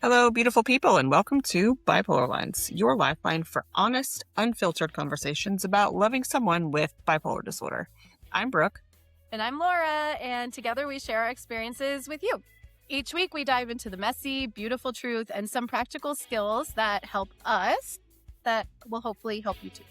Hello, beautiful people, and welcome to BipolarLines, your lifeline for honest, unfiltered conversations about loving someone with bipolar disorder. I'm Brooke. And I'm Laura, and together we share our experiences with you. Each week we dive into the messy, beautiful truth and some practical skills that help us, that will hopefully help you too.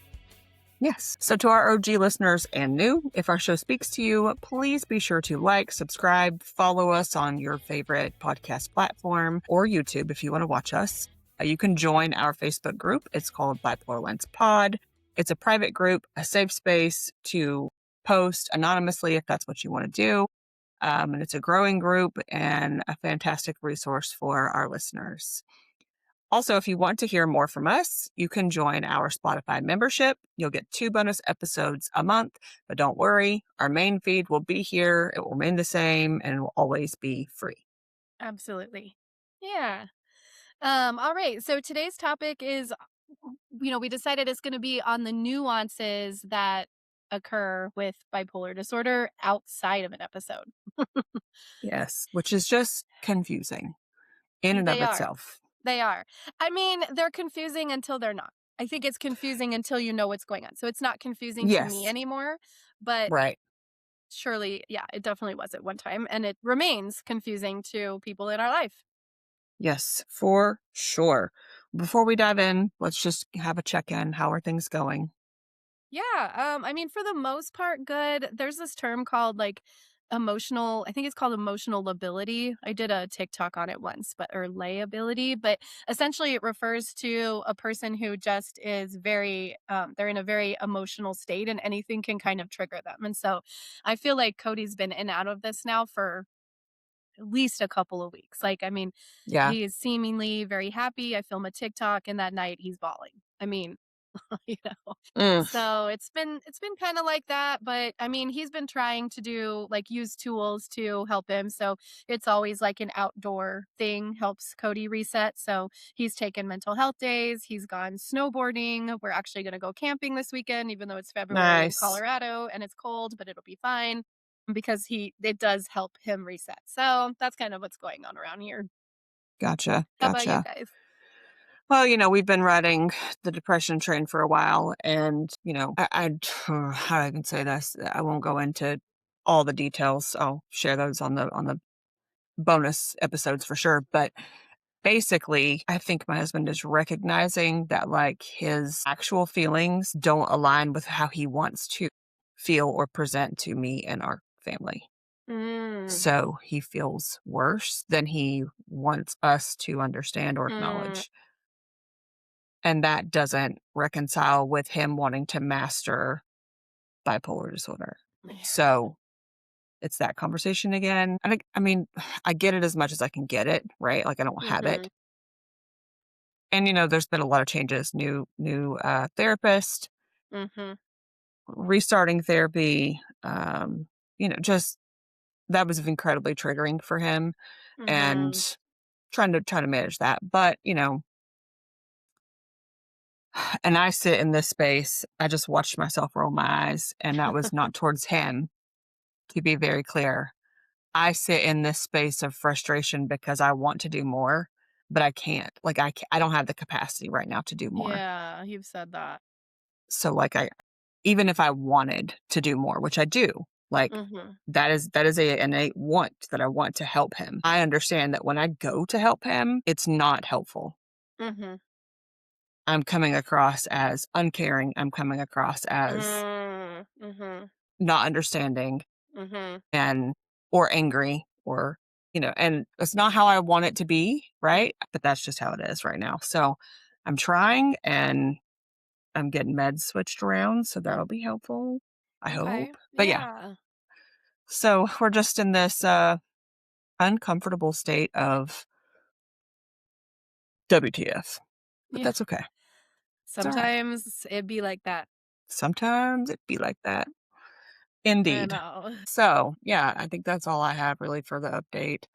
Yes. So, to our OG listeners and new, if our show speaks to you, please be sure to like, subscribe, follow us on your favorite podcast platform or YouTube if you want to watch us. You can join our Facebook group. It's called Bipolar Lines Pod. It's a private group, a safe space to post anonymously if that's what you want to do. And it's a growing group and a fantastic resource for our listeners. Also, if you want to hear more from us, you can join our Spotify membership. You'll get 2 bonus episodes a month, but don't worry, our main feed will be here. It will remain the same and it will always be free. Absolutely. Yeah. All right. So today's topic is, we decided it's going to be on the nuances that occur with bipolar disorder outside of an episode. Yes, which is just confusing in and of They are. itself. They are. I mean, they're confusing until they're not. I think it's confusing until you know what's going on. So it's not confusing to me Yes, anymore, but right. surely, yeah, it definitely was at one time. And it remains confusing to people in our life. Yes, for sure. Before we dive in, let's just have a check-in. How are things going? Yeah. I mean, for the most part, good. There's this term called emotional, I think it's called emotional lability. I did a TikTok on it once, or layability, but essentially it refers to a person who just is they're in a very emotional state and anything can kind of trigger them. And so I feel like Cody's been in and out of this now for at least a couple of weeks. Like, I mean, Yeah. he is seemingly very happy. I film a TikTok and that night he's bawling. I mean, you know. Mm, So it's been kind of like that, but I mean, he's been trying to use tools to help him. So it's always like an outdoor thing helps Cody reset. So he's taken mental health days, he's gone snowboarding. We're actually going to go camping this weekend even though it's February in nice. Colorado and it's cold, but it'll be fine because it does help him reset. So that's kind of what's going on around here. Gotcha. How about you Gotcha. guys? Well, we've been riding the depression train for a while, and how do I even say this? I won't go into all the details. I'll share those on the bonus episodes for sure. But basically, I think my husband is recognizing that like his actual feelings don't align with how he wants to feel or present to me and our family. Mm, So he feels worse than he wants us to understand or mm, acknowledge. And that doesn't reconcile with him wanting to master bipolar disorder. yeah. So it's that conversation again. I mean, I get it as much as I can get it, right? Like I don't have Mm-hmm. it. And there's been a lot of changes. New therapist, Mm-hmm. restarting therapy. Just that was incredibly triggering for him, and Mm-hmm. trying to manage that. But and I sit in this space. I just watched myself roll my eyes, and that was not towards him. To be very clear, I sit in this space of frustration because I want to do more, but I can't. Like I don't have the capacity right now to do more. Yeah, you've said that. So like even if I wanted to do more, which I do, like Mhm. that is a innate want that I want to help him. I understand that when I go to help him, it's not helpful. Mhm. I'm coming across as uncaring. I'm coming across as Mhm. not understanding Mhm. and or angry or and it's not how I want it to be, right? But that's just how it is right now. So I'm trying and I'm getting meds switched around, so that'll be helpful, I Okay. hope. But yeah, Yeah. so we're just in this uncomfortable state of WTF. But Yeah. that's okay. It's all right. Sometimes it'd be like that. Sometimes it be like that. I Indeed. know. So yeah, I think that's all I have really for the update.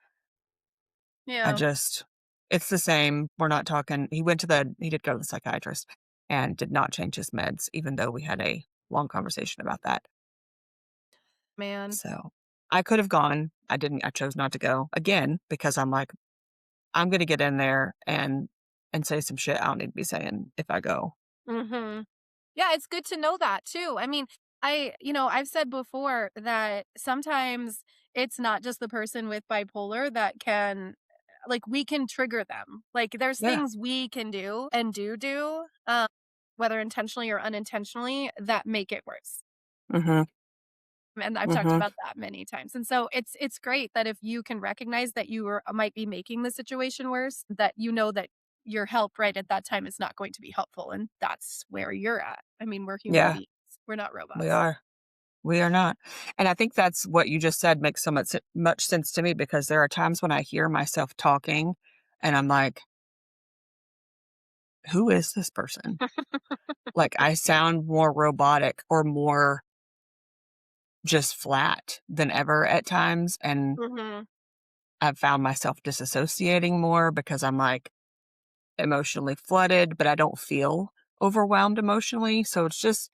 I Yeah. just it's the same. We're not talking he did go to the psychiatrist and did not change his meds, even though we had a long conversation about that. Man. So I could have gone. I didn't. I chose not to go again because I'm like, I'm going to get in there and say some shit I don't need to be saying if I go. Mhm. Yeah, it's good to know that too. I mean, I've said before that sometimes it's not just the person with bipolar that can, like, we can trigger them. Like, there's Yeah. things we can do and do, whether intentionally or unintentionally, that make it worse. Mhm. And I've talked Mhm. about that many times. And so it's great that if you can recognize that you might be making the situation worse, that you know that your help right at that time is not going to be helpful, and that's where you're at. I mean, we're human Yeah, beings. We're not we robots. are. We are not. And I think that's what you just said makes so much sense to me because there are times when I hear myself talking and I'm like, who is this person? Like I sound more robotic or more just flat than ever at times. And Mhm. I've found myself disassociating more because I'm like emotionally flooded, but I don't feel overwhelmed emotionally. So it's just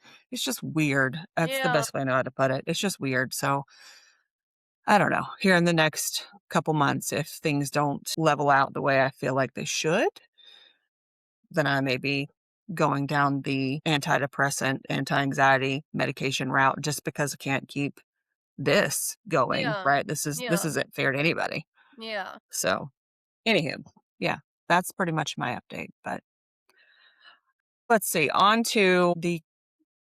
weird. That's the Yeah. best way I know how to put it. It's just weird. So I don't know. Here in the next couple months, if things don't level out the way I feel like they should, then I may be going down the antidepressant, anti-anxiety medication route just because I can't keep this going, Yeah. right? This Yeah. isn't fair to anybody. Yeah. So, anywho, yeah, that's pretty much my update. But let's see, on to the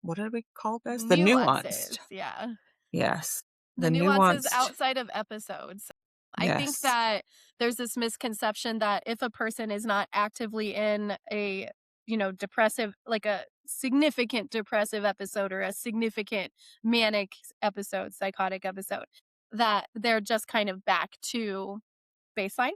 what did we call this? The nuanced. Nuances. Yeah. Yes. The The nuances nuanced. outside of episodes. I think Yes. that there's this misconception that if a person is not actively in a, depressive, like a significant depressive episode or a significant manic episode, psychotic episode, that they're just kind of back to baseline.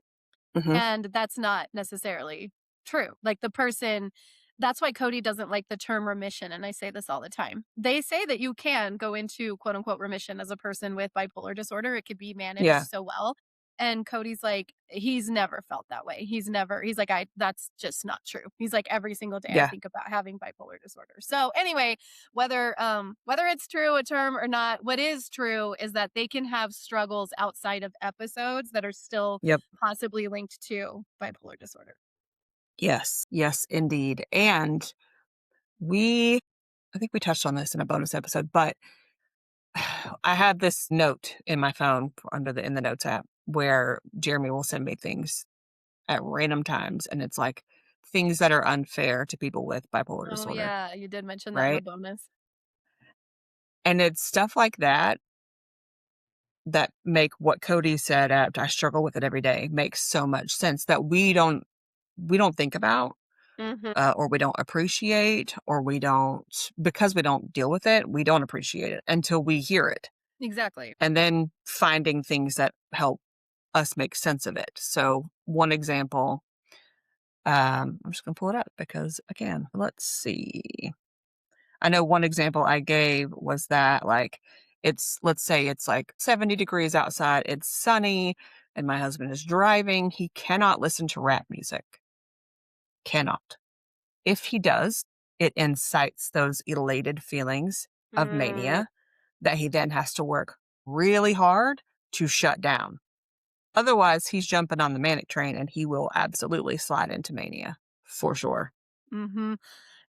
Hmm. And that's not necessarily true. Like the person that's why Cody doesn't like the term remission, and I say this all the time. They say that you can go into quote unquote remission as a person with bipolar disorder. It could be Yeah. managed so well. And Cody's like, he's never felt that way. He's like, that's just not true. He's like, every single day I Yeah. think about having bipolar disorder. So anyway, whether it's true a term or not, what is true is that they can have struggles outside of episodes that are still Yep. possibly linked to bipolar disorder. Yes. Yes, indeed. And we I think we touched on this in a bonus episode, but I have this note in my phone under the in the notes app where Jeremy will send me things at random times and it's like things that are unfair to people with bipolar Oh disorder, yeah, you did mention that in the right? bonus. And it's stuff like that that make what Cody said at I struggle with it every day makes so much sense that we don't think about Mhm. or we don't appreciate or we don't because we don't deal with it, we don't appreciate it until we hear it. Exactly. And then finding things that help us make sense of it. So one example, I'm just gonna pull it up because again, let's see. I know one example I gave was that like let's say it's like 70 degrees outside, it's sunny, and my husband is driving. He cannot listen to rap music. Cannot. If he does, it incites those elated feelings of Mm, mania that he then has to work really hard to shut down. Otherwise, he's jumping on the manic train and he will absolutely slide into mania for sure. mhm.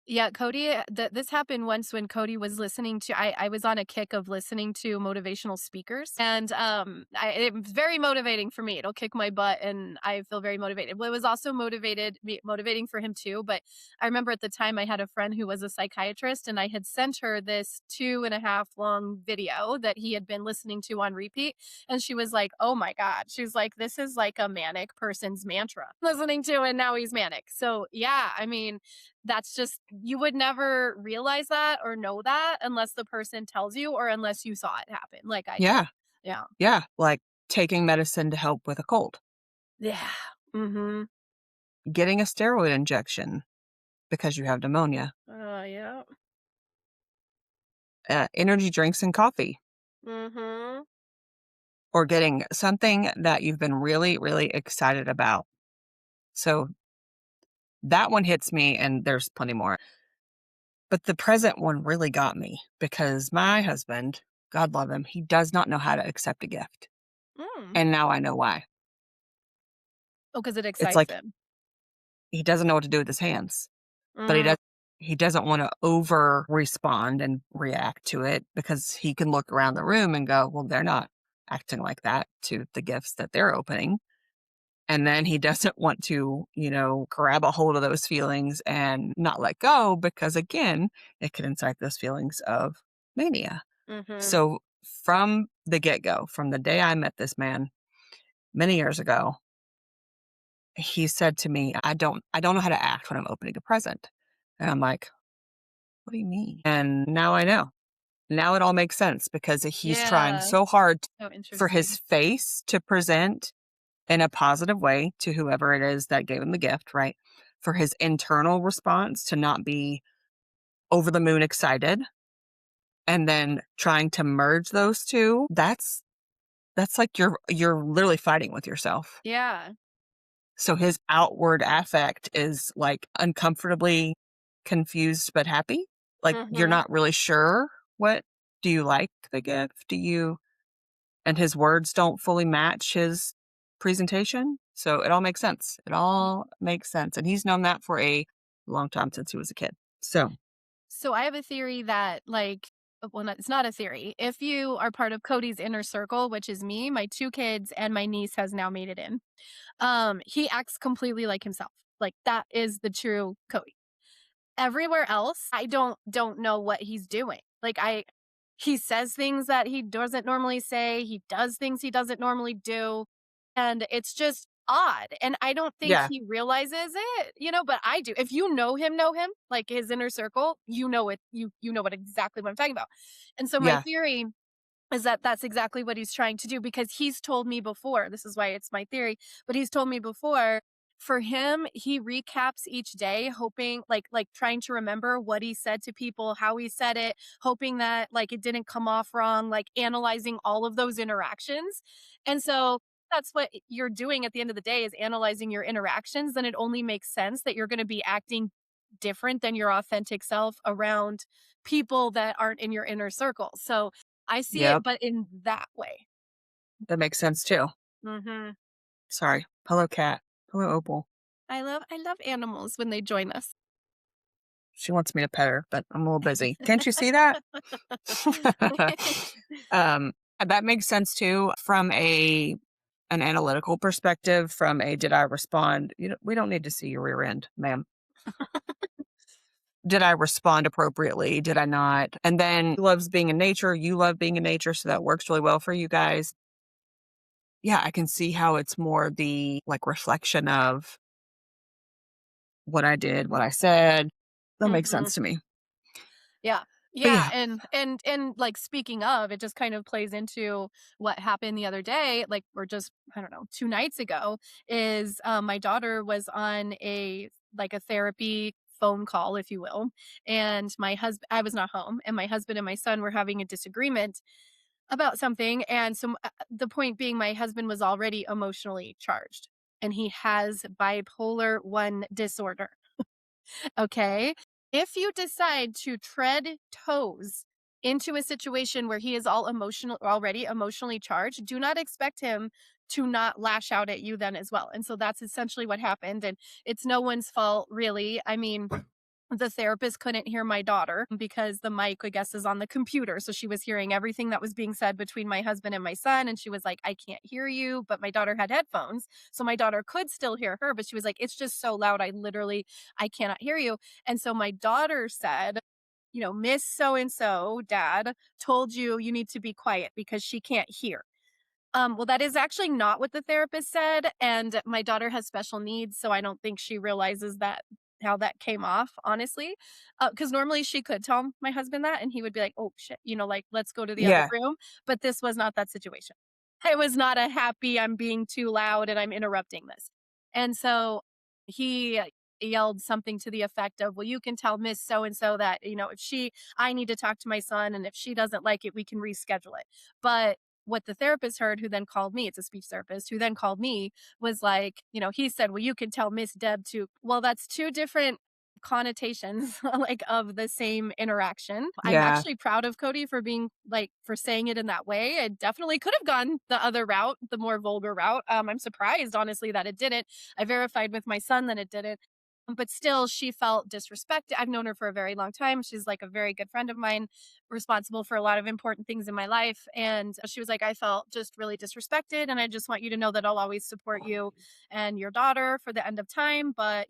Yeah, Cody, this happened once when Cody was listening to I was on a kick of listening to motivational speakers, and it was very motivating for me. It'll kick my butt and I feel very motivated. Well, it was also motivating for him too, but I remember at the time I had a friend who was a psychiatrist and I had sent her this 2.5 long video that he had been listening to on repeat, and she was like, "Oh my god." She's like, "This is like a manic person's mantra." Listening to and now he's manic. So, yeah, I mean, that's just you would never realize that or know that unless the person tells you or unless you saw it happen like I did. Yeah. Yeah. Yeah. Like taking medicine to help with a cold, Yeah. Mhm. getting a steroid injection because you have pneumonia, Yeah. energy drinks and coffee, Mhm. or getting something that you've been really, really excited about. So that one hits me, and there's plenty more. But the present one really got me because my husband, God love him, he does not know how to accept a gift. Mm. And now I know why. Oh, because it It's excites like him. he doesn't know what to do with his hands, but Mm, he doesn't wanna over respond and react to it because he can look around the room and go, "Well, they're not acting like that to the gifts that they're opening." And then he doesn't want to, grab a hold of those feelings and not let go because, again, it could incite those feelings of mania. mhm. So, from the get go, from the day I met this man many years ago, he said to me, I don't know how to act when I'm opening a present. And I'm like, what do you mean? And now I know. Now it all makes sense because he's trying Yeah. so hard Oh, for his interesting. face to present in a positive way to whoever it is that gave him the gift, right? For his internal response to not be over the moon excited and then trying to merge those two, that's like you're literally fighting with yourself. Yeah. So his outward affect is like uncomfortably confused but happy. Like you're Mhm. not really sure what do you like the gift? Do you and his words don't fully match his presentation. So it all makes sense. It all makes sense. And he's known that for a long time since he was a kid. So, So I have a theory that, like, well, it's not a theory. If you are part of Cody's inner circle, which is me, my 2 kids, and my niece has now made it in, he acts completely like himself. Like, that is the true Cody. Everywhere else, I don't know what he's doing. Like, he says things that he doesn't normally say, he does things he doesn't normally do, and it's just odd, and I don't think yeah. he realizes it, but I do. If you know him, like his inner circle, you know it you know what exactly what I'm talking about. And so my Yeah. theory is that that's exactly what he's trying to do because he's told me before, this is why it's my theory, but he's told me before, for him, he recaps each day hoping like trying to remember what he said to people, how he said it, hoping that like it didn't come off wrong, like analyzing all of those interactions. And so that's what you're doing at the end of the day is analyzing your interactions, then it only makes sense that you're going to be acting different than your authentic self around people that aren't in your inner circle. So I see it, Yep. but in that way. That makes sense too. Mhm. Sorry. Hello, cat. Hello, Opal. I love animals when they join us. She wants me to pet her, but I'm a little busy. Can't you see that? That makes sense too from an analytical perspective, from a did I respond? We don't need to see your rear end, ma'am. Did I respond appropriately? Did I not? And then he loves being in nature. You love being in nature. So that works really well for you guys. Yeah, I can see how it's more the like reflection of what I did, what I said. That makes Mhm. sense to me. Yeah. But Yeah, yeah, and like speaking of, it just kind of plays into what happened the other day, like or just I don't know, 2 nights ago is my daughter was on a like a therapy phone call, if you will, and my husband I was not home and my husband and my son were having a disagreement about something and so the point being my husband was already emotionally charged and he has bipolar 1 disorder. Okay. If you decide to tread toes into a situation where he is all emotional already emotionally charged, do not expect him to not lash out at you then as well. And so that's essentially what happened. And it's no one's fault, really. I mean, the therapist couldn't hear my daughter because the mic, I guess, is on the computer. So she was hearing everything that was being said between my husband and my son. And she was like, I can't hear you. But my daughter had headphones. So my daughter could still hear her. But she was like, it's just so loud. I cannot hear you. And so my daughter said, Miss so and so, dad, told you you need to be quiet because she can't hear. Well, that is actually not what the therapist said, and my daughter has special needs, so I don't think she realizes that how that came off, honestly. Because normally she could tell my husband that, and he would be like, "Oh shit," like, "Let's go to the other yeah, room." But this was not that situation. It was not a happy, I'm being too loud and I'm interrupting this. And so he yelled something to the effect of, "Well, you can tell Miss so and so that if I need to talk to my son, and if she doesn't like it, we can reschedule it." But what the therapist heard, who then called me, it's a speech therapist, who then called me, was like, he said, well, you can tell Miss Deb to, well, that's two different connotations like of the same interaction. I'm Yeah. actually proud of Cody for being like for saying it in that way. It definitely could have gone the other route, the more vulgar route. I'm surprised honestly that it didn't. I verified with my son that it didn't. But still, she felt disrespected. I've known her for a very long time. She's like a very good friend of mine, responsible for a lot of important things in my life. And she was like, I felt just really disrespected. And I just want you to know that I'll always support you and your daughter for the end of time. But,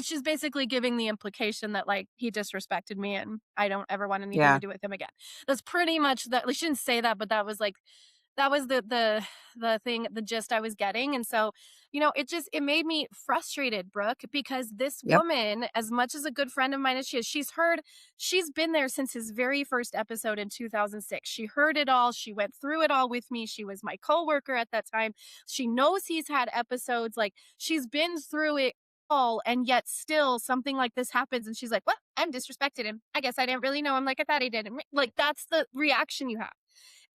she's basically giving the implication that like he disrespected me and I don't ever want anything to Yeah. do with him again. That's pretty much that. Like, she didn't say that, but that was like, that was the thing, the gist I was getting. And so, it made me frustrated, Brooke, because this Yep. woman, as much as a good friend of mine as she is, she's been there since his very first episode in 2006. She heard it all. She went through it all with me. She was my coworker at that time. She knows he's had episodes. Like, she's been through it all, and yet still something like this happens and she's like, well, I'm disrespected him. I guess I didn't really know him like I thought he did. Like, that's the reaction you have.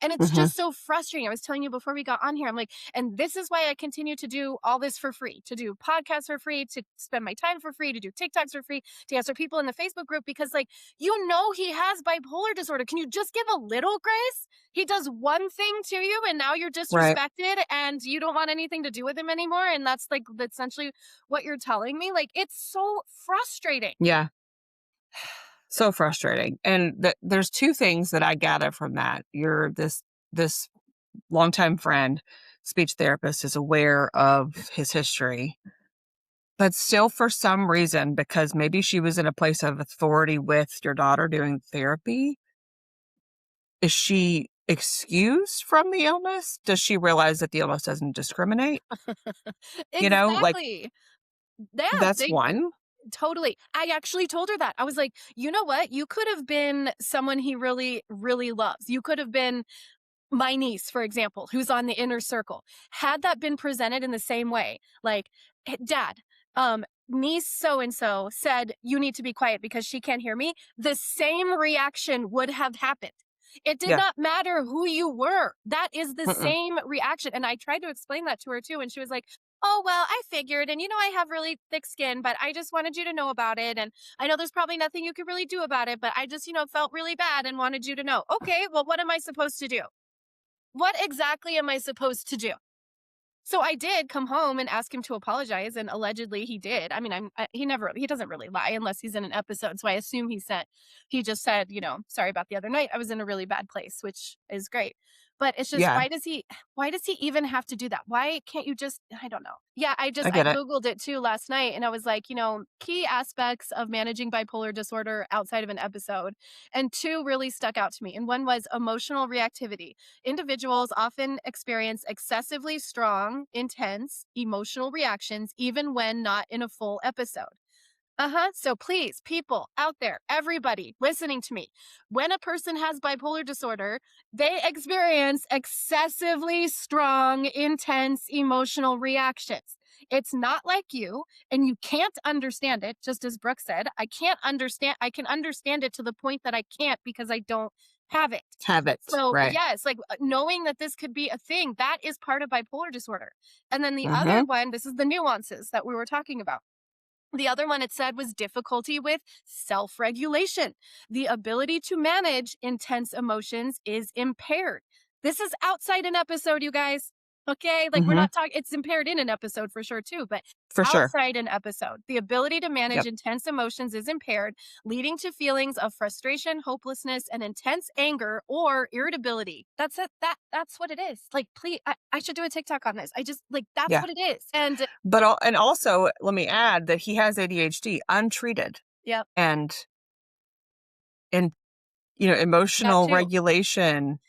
And it's Hmm. just so frustrating. I was telling you before we got on here, I'm like, and this is why I continue to do all this for free, to do podcasts for free, to spend my time for free, to do TikToks for free, to answer people in the Facebook group, because like, he has bipolar disorder. Can you just give a little grace? He does one thing to you and now you're Right. disrespected and you don't want anything to do with him anymore. And that's like essentially what you're telling me. Like, it's so frustrating. Yeah. So frustrating. And there's two things that I gather from that. You're this longtime friend, speech therapist, is aware of his history, but still for some reason, because maybe she was in a place of authority with your daughter doing therapy, is she excused from the illness? Does she realize that the illness doesn't discriminate? Like Exactly. Yeah, that's they one. totally. I actually told her that. I was like, you know what? You could have been someone he really, really loves. You could have been my niece, for example, who's on the inner circle. Had that been presented in the same way, like, Dad, niece so and so said, you need to be quiet because she can't hear me, the same reaction would have happened. It did Yeah. not matter who you were. That is the Mm-mm. same reaction. And I tried to explain that to her too. And she was like, oh, well, I figured. And, I have really thick skin, but I just wanted you to know about it. And I know there's probably nothing you could really do about it, but I just, felt really bad and wanted you to know. Okay, well, what am I supposed to do? What exactly am I supposed to do? So I did come home and ask him to apologize, and allegedly he did. I mean, he doesn't really lie unless he's in an episode. So I assume he just said, sorry about the other night. I was in a really bad place, which is great. But it's just, Yeah, why does he even have to do that? Why can't you just, I don't know. Yeah, I I get it. Googled it too last night and I was like, key aspects of managing bipolar disorder outside of an episode. And two really stuck out to me. And one was emotional reactivity. Individuals often experience excessively strong, intense emotional reactions, even when not in a full episode. So please, people out there, everybody listening to me, when a person has bipolar disorder, they experience excessively strong, intense emotional reactions. It's not like you, and you can't understand it, just as Brooke said. I can understand it to the point that I can't because I don't have it. Have it. So, Right. yes, like knowing that this could be a thing, that is part of bipolar disorder. And then the other Hmm. one, this is the nuances that we were talking about. The other one it said was difficulty with self regulation. The ability to manage intense emotions is impaired. This is outside an episode, you guys. Okay. Like, we're Hmm. not talking, it's impaired in an episode for sure, too, but For sure. outside an episode, the ability to manage Yep. intense emotions is impaired, leading to feelings of frustration, hopelessness, and intense anger or irritability. That's it. That's what it is. Like, please, I should do a TikTok on this. I just like, that's Yeah. what it is. And And also, let me add that he has ADHD untreated, yep, and and that emotional too. regulation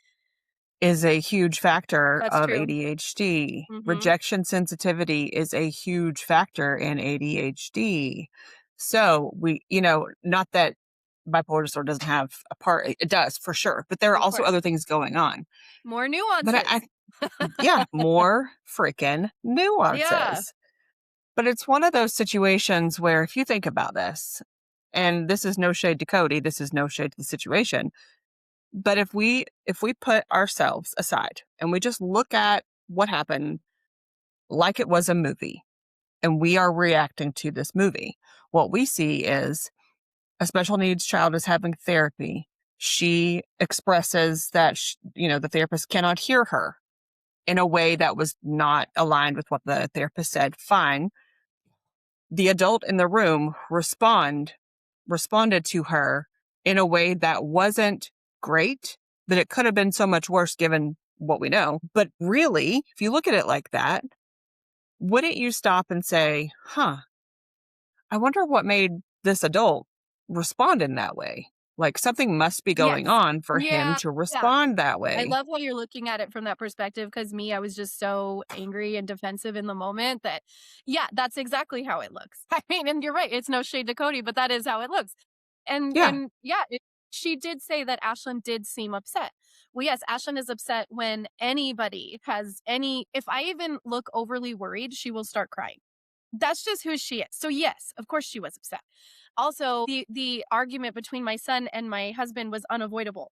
is a huge factor That's of true. ADHD. Mhm. Rejection sensitivity is a huge factor in ADHD. So not that bipolar disorder doesn't have a part, it does for sure, but there are Of also course. other things going on. More But nuances. yeah, more freaking Yeah. nuances. But it's one of those situations where if you think about this, and this is no shade to Cody, this is no shade to the situation, but if we put ourselves aside and we just look at what happened like it was a movie, and we are reacting to this movie. What we see is a special needs child is having therapy. She expresses that, the therapist cannot hear her in a way that was not aligned with what the therapist said. Fine. The adult in the room responded to her in a way that wasn't great, but it could have been so much worse given what we know. But really, if you look at it like that, wouldn't you stop and say, I wonder what made this adult respond in that way? Like something must be going Yes. on for him Yeah. to Yeah. respond that I way. love how you're looking at it from that perspective because I was just so angry and defensive in the moment that, yeah, that's exactly how it looks. I mean, and you're right. It's no shade to Cody, but that is how it looks. Yeah. And yeah, she did say that Ashlyn did seem upset. Well, yes, Ashlyn is upset when anybody has any, if I even look overly worried, she will start crying. That's just who she is. So yes, of course she was upset. Also, the argument between my son and my husband was unavoidable.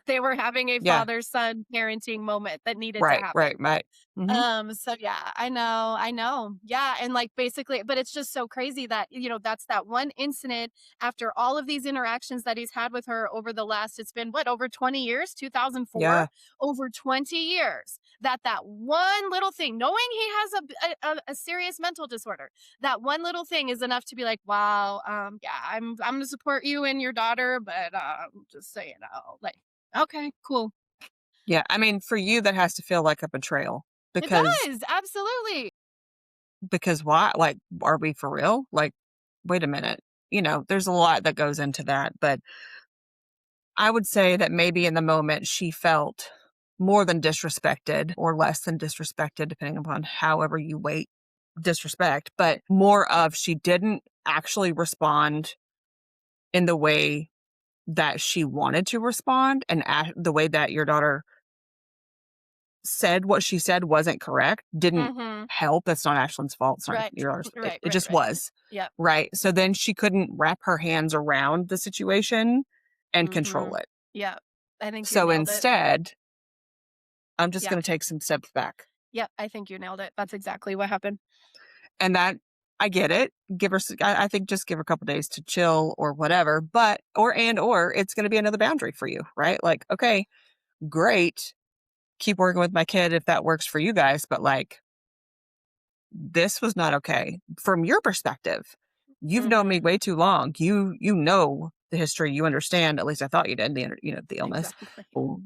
They were having a Yeah. father-son parenting moment that needed to Right. happen. Right. Right. Hmm. So yeah, I know. Yeah, and like basically, but it's just so crazy that, that's that one incident after all of these interactions that he's had with her over the last, it's been what, over 20 years, 2004, Yeah. over 20 years. That one little thing, knowing he has a serious mental disorder, that one little thing is enough to be like, wow, yeah, I'm gonna support you and your daughter, but just so you know, like, okay, cool. Yeah. I mean, for you, that has to feel like a betrayal It because does, absolutely. why? Like, are we for real? Like, wait a minute. There's a lot that goes into that, but I would say that maybe in the moment she felt more than disrespected or less than disrespected, depending upon however you weight disrespect, but more of she didn't actually respond in the way that she wanted to respond, and the way that your daughter said what she said wasn't correct, didn't Mhm. help. That's not Ashlyn's fault. It's not Right. your daughter's. It, Right, it right, just right. was. Yep. Right. So then she couldn't wrap her hands around the situation and control Mhm. it. Yep. I think you So nailed it. instead, I'm just Yep. going to take some steps back. Yep, I think you nailed it. That's exactly what happened. And that, I get it. Give her, I think just give her a couple days to chill or whatever, but, or it's going to be another boundary for you, right? Like, okay, great. Keep working with my kid if that works for you guys. But like, this was not okay from your perspective. You've known me Mhm. way too long. You know the history. You understand. At least I thought you did. The illness. Exactly. Oh,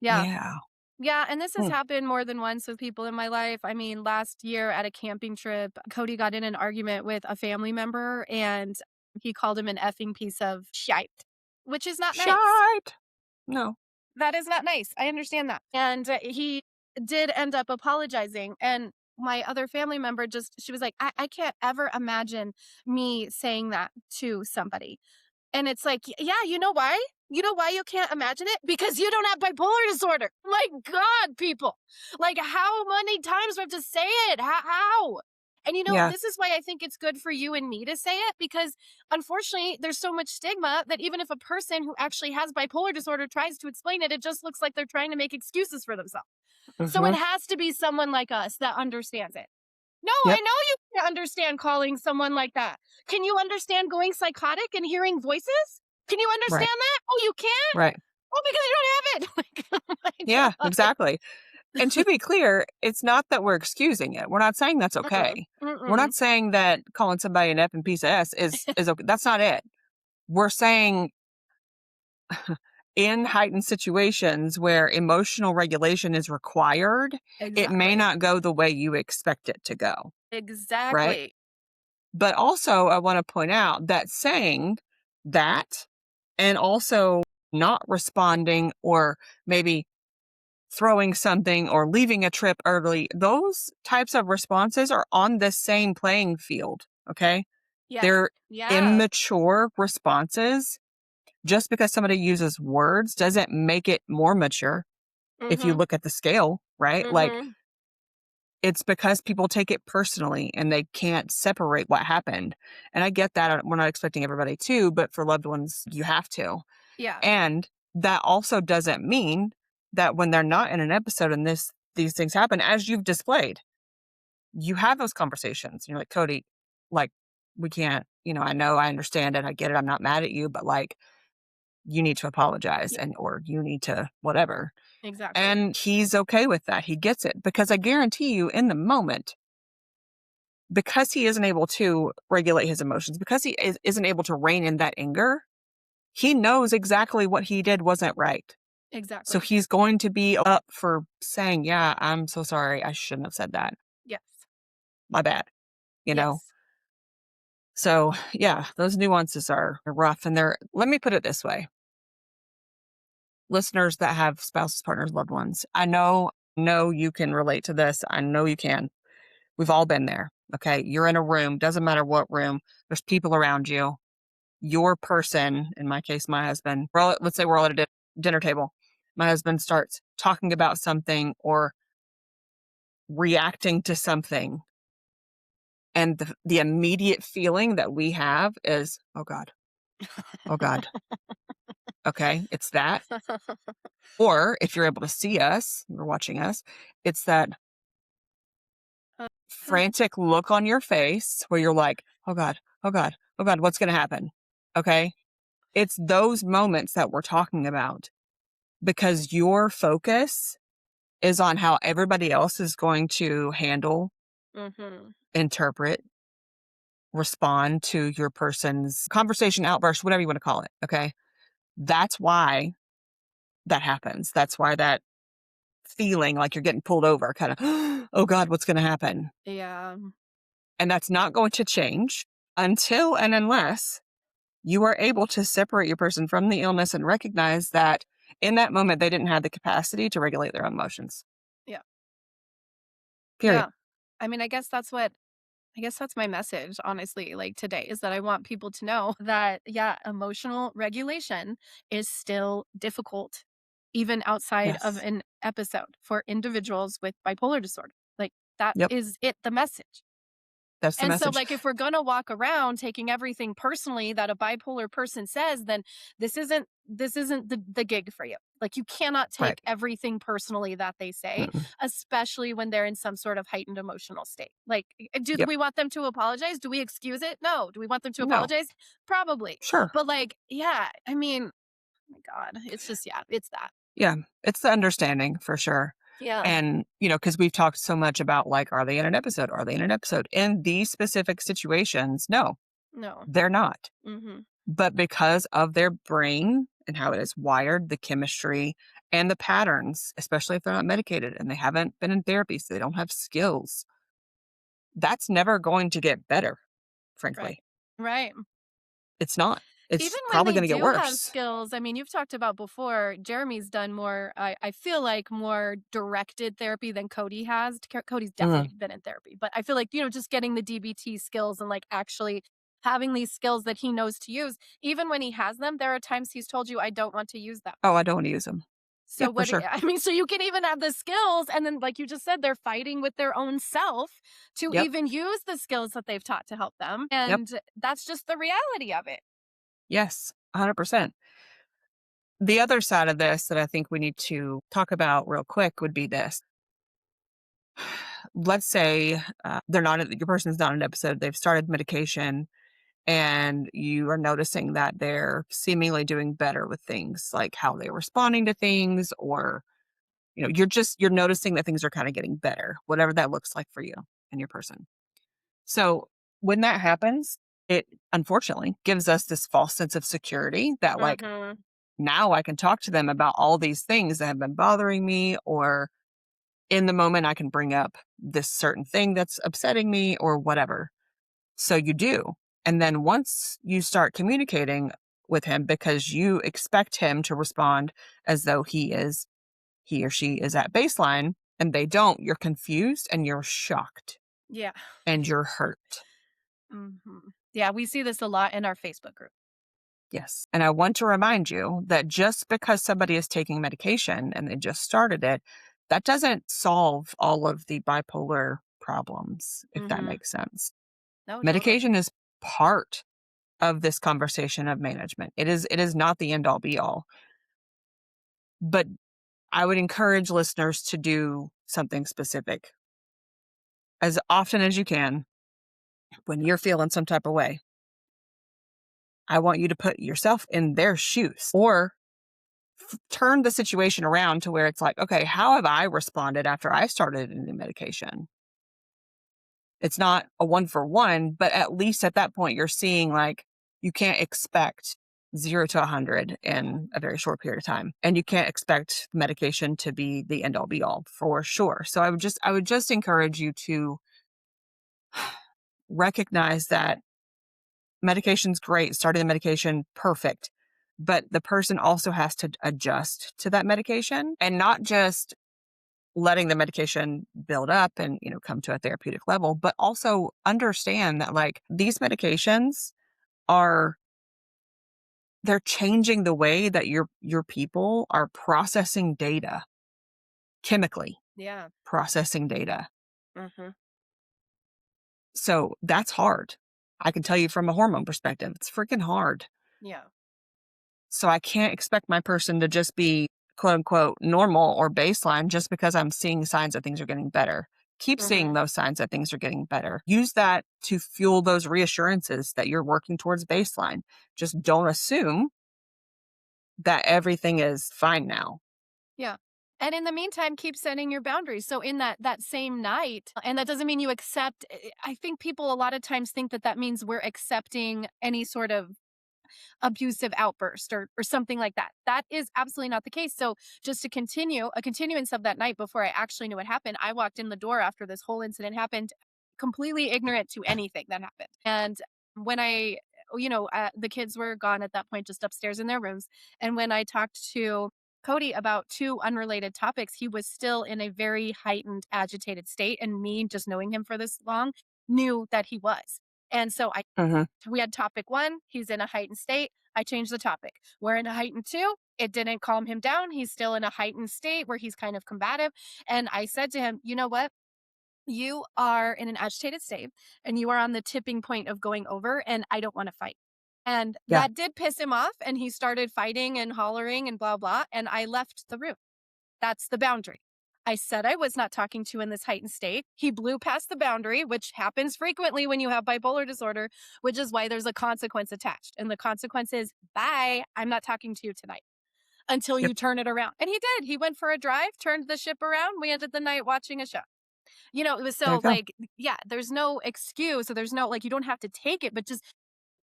Yeah. yeah. Yeah, and this has Hmm. happened more than once with people in my life. I mean, last year at a camping trip, Cody got in an argument with a family member and he called him an effing piece of shite, which is not nice. Shite. No. That is not nice. I understand that. And he did end up apologizing. And my other family member she was like, I can't ever imagine me saying that to somebody. And it's like, yeah, you know why? You know why you can't imagine it? Because you don't have bipolar disorder. My God, people. Like, how many times do I have to say it? How? And Yeah. this is why I think it's good for you and me to say it because unfortunately, there's so much stigma that even if a person who actually has bipolar disorder tries to explain it, it just looks like they're trying to make excuses for themselves. So it Hmm. has to be someone like us that understands it. No, I Yep. know you can't understand calling someone like that. Can you understand going psychotic and hearing voices? Can you understand Right. that? Oh, you can't? Right. Oh, because you don't have it. Like, oh Yeah. my God. Exactly. And to be clear, it's not that we're excusing it. We're not saying that's Mm-mm. okay. We're Mm-mm. not saying that calling somebody an F and piece of S is okay. That's not it. We're saying in heightened situations where emotional regulation is required, it may Exactly. not go the way you expect it to go, right? Exactly. But also, I want to point out that saying that and also not responding or maybe throwing something or leaving a trip early, those types of responses are on the same playing field, okay? Yeah. They're Yeah. immature responses. Just because somebody uses words doesn't make it more mature if you Mm-hmm. look at the scale, right? Like, Mm-hmm. it's because people take it personally and they can't separate what happened. And I get that. We're not expecting everybody to, but for loved ones, you have to. Yeah. And that also doesn't mean that when they're not in an episode and these things happen, as you've displayed, you have those conversations. You're like, Cody, like, we can't, I know, I understand it. I get it. I'm not mad at you, but like, you need to apologize Yeah, or you need to whatever. exactly. And he's okay with that. He gets it because I guarantee you in the moment, because he isn't able to regulate his emotions, because isn't able to rein in that anger, he knows exactly what he did wasn't right. So Exactly. he's going to be up for saying, yeah, I'm so sorry. I shouldn't have said that. Yes. My bad, you know? Yes. So yeah, those nuances are rough. And let me put it this way, listeners that have spouses, partners, loved ones, I know you can relate to this. I know you can. We've all been there. Okay. You're in a room, doesn't matter what room, there's people around you. Your person, in my case, my husband, let's say we're all at a dinner table. My husband starts talking about something or reacting to something. And the immediate feeling that we have is, oh God, oh God. Okay. It's that. Or if you're able to see us, you're watching us, it's that Uh, frantic look on your face where you're like, oh God, oh God, oh God, what's going to happen? Okay. It's those moments that we're talking about because your focus is on how everybody else is going to handle, mm-hmm. interpret, respond to your person's conversation, outburst, whatever you want to call it. Okay. That's why that happens. That's why that feeling like you're getting pulled over, kind of, oh God, what's going to happen? Yeah. And that's not going to change until and unless you are able to separate your person from the illness and recognize that in that moment, they didn't have the capacity to regulate their own emotions. Yeah. Period. Yeah. I mean, I guess that's my message, honestly, like today, is that I want people to know that, yeah, emotional regulation is still difficult, even outside of Yes. an episode for individuals with bipolar disorder. Like, that Yep. is it, the message. That's the And so, message. like, if we're gonna walk around taking everything personally that a bipolar person says, then this isn't the gig for you. Like, you cannot Right. take everything personally that they say, Mm-mm. especially when they're in some sort of heightened emotional state. Like, do Yep. we want them to apologize? Do we excuse it? No. Do we want them to No. apologize? Probably. Sure. But like, yeah, I mean, oh my God, it's just yeah, it's that. Yeah. It's the understanding for sure. Yeah. And, because we've talked so much about like, are they in an episode? Are they in an episode? In these specific situations, no, No. they're not. Mm-hmm. But because of their brain and how it is wired, the chemistry and the patterns, especially if they're not medicated and they haven't been in therapy, so they don't have skills, that's never going to get better, Right. frankly. Right. It's not. Even It's when probably they going to get do have worse. skills, I mean, you've talked about before, Jeremy's done more, I feel like more directed therapy than Cody has. Cody's Mm. definitely been in therapy, but I feel like, just getting the DBT skills and like actually having these skills that he knows to use, even when he has them, there are times he's told you, I don't want to use them. Oh, I don't want to use them. Yeah, So for what sure. I mean, so you can even have the skills and then like you just said, they're fighting with their own self to Yep. even use the skills that they've taught to help them. Yep. And that's just the reality of it. Yes, 100%. The other side of this that I think we need to talk about real quick would be this. Let's say your person's not in an episode, they've started medication, and you are noticing that they're seemingly doing better with things like how they're responding to things, or you're noticing that things are kind of getting better, whatever that looks like for you and your person. So when that happens, it unfortunately gives us this false sense of security that like Mhm. now I can talk to them about all these things that have been bothering me, or in the moment I can bring up this certain thing that's upsetting me or whatever. So you do. And then once you start communicating with him because you expect him to respond as though he or she is at baseline and they don't, you're confused and you're shocked Yeah. and you're hurt. Yeah, we see this a lot in our Facebook group. Yes. And I want to remind you that just because somebody is taking medication and they just started it, that doesn't solve all of the bipolar problems, if that Mhm. makes sense. No, totally. Medication is part of this conversation of management. It is not the end all be all. But I would encourage listeners to do something specific. as often as you can, when you're feeling some type of way, I want you to put yourself in their shoes or turn the situation around to where it's like, okay, how have I responded after I started a new medication? It's not a 1-for-1, but at least at that point, you're seeing like you can't expect 0 to 100 in a very short period of time. And you can't expect medication to be the end all be all for sure. So I would just encourage you to recognize that medication's great, starting the medication, perfect. But the person also has to adjust to that medication and not just letting the medication build up and, come to a therapeutic level, but also understand that like these medications are they're changing the way that your people are processing data chemically, Yeah. processing data. Mm-hmm. So that's hard. I can tell you from a hormone perspective, it's freaking hard. Yeah. So I can't expect my person to just be quote unquote normal or baseline just because I'm seeing signs that things are getting better. Keep Mm-hmm. seeing those signs that things are getting better. Use that to fuel those reassurances that you're working towards baseline. Just don't assume that everything is fine now. Yeah. And in the meantime, keep setting your boundaries. So in that same night, and that doesn't mean you accept. I think people a lot of times think that that means we're accepting any sort of abusive outburst or something like that. That is absolutely not the case. So just to continue, a continuance of that night before I actually knew what happened, I walked in the door after this whole incident happened, completely ignorant to anything that happened. And when the kids were gone at that point, just upstairs in their rooms. And when I talked to Cody about two unrelated topics, he was still in a very heightened, agitated state. And me, just knowing him for this long, knew that he was. And so Mm-hmm. we had topic one, he's in a heightened state. I changed the topic. We're in a heightened two. It didn't calm him down. He's still in a heightened state where he's kind of combative. And I said to him, you know what? You are in an agitated state and you are on the tipping point of going over, and I don't want to fight. And Yeah. that did piss him off. And he started fighting and hollering and blah, blah. And I left the room. That's the boundary. I said I was not talking to in this heightened state. He blew past the boundary, which happens frequently when you have bipolar disorder, which is why there's a consequence attached. And the consequence is, bye, I'm not talking to you tonight until Yep. you turn it around. And he did. He went for a drive, turned the ship around. We ended the night watching a show. It was There you so go. like, yeah, there's no excuse. So there's no, like, you don't have to take it, but just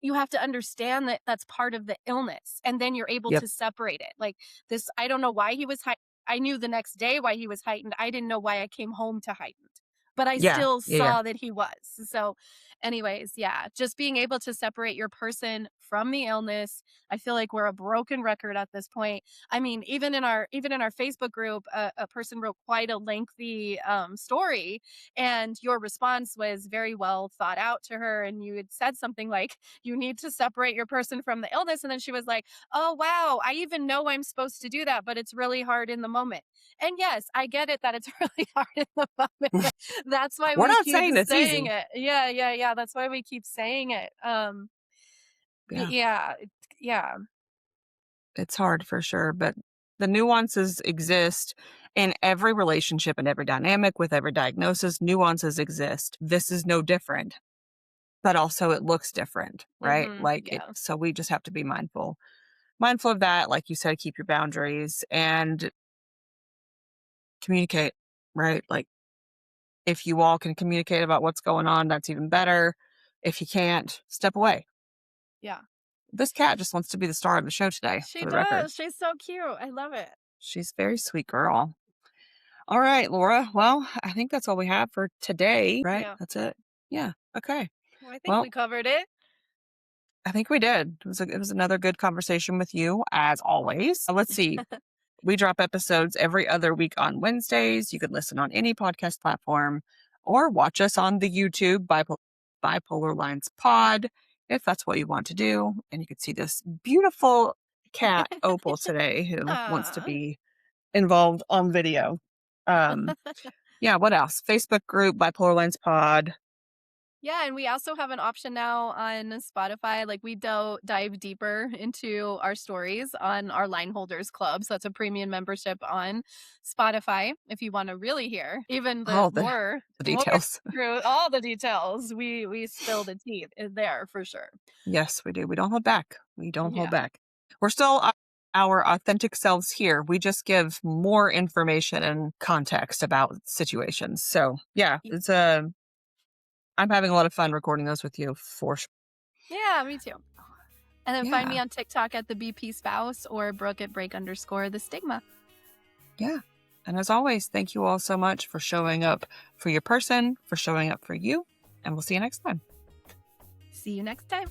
you have to understand that that's part of the illness, and then you're able Yep. to separate it. Like this, I don't know why he was I knew the next day why he was heightened. I didn't know why I came home to heightened, but I Yeah. still Yeah. Yeah. saw that he was. So, anyways, yeah, just being able to separate your person from the illness. I feel like we're a broken record at this point. I mean, even in our Facebook group, a person wrote quite a lengthy story, and your response was very well thought out to her. And you had said something like, "You need to separate your person from the illness," and then she was like, "Oh wow, I even know I'm supposed to do that, but it's really hard in the moment." And yes, I get it that it's really hard in the moment. That's why We're we not keep saying it's saying easy. it. Yeah, yeah, yeah. That's why we keep saying it. Yeah. Yeah, yeah, It's hard for sure, but the nuances exist in every relationship and every dynamic with every diagnosis. Nuances exist. This is no different, but also it looks different, right? yeah, So we just have to be mindful of that. Like you said, keep your boundaries and communicate, right? Like if you all can communicate about what's going on, that's even better. If you can't, step away. yeah. This cat just wants to be the star of the show today, She for the record. does. She's so cute. I love it. She's a very sweet girl. All right, Laura. Well, I think that's all we have for today, right? Yeah. That's it. Yeah. Okay. Well, I think Well, we covered it. I think we did. It was another good conversation with you, as always. Let's see. We drop episodes every other week on Wednesdays. You can listen on any podcast platform or watch us on the YouTube Bipolar Lines Pod if that's what you want to do. And you can see this beautiful cat, Opal, today, who wants to Aw. be involved on video. Um, yeah, what else? Facebook group, Bipolar Lines Pod. Yeah, and we also have an option now on Spotify. Like we dive deeper into our stories on our Line Holders Club. So that's a premium membership on Spotify. If you want to really hear even the Oh, the more details. through all the details, we spill the tea in there for sure. Yes, we do. We don't hold back. We don't hold Yeah. back. We're still our authentic selves here. We just give more information and context about situations. So yeah, it's I'm having a lot of fun recording those with you for sure. Yeah, me too. And then find me Yeah. on TikTok at the BP spouse or Brooke at break_the stigma. Yeah. And as always, thank you all so much for showing up for your person, for showing up for you, and we'll see you next time. See you next time.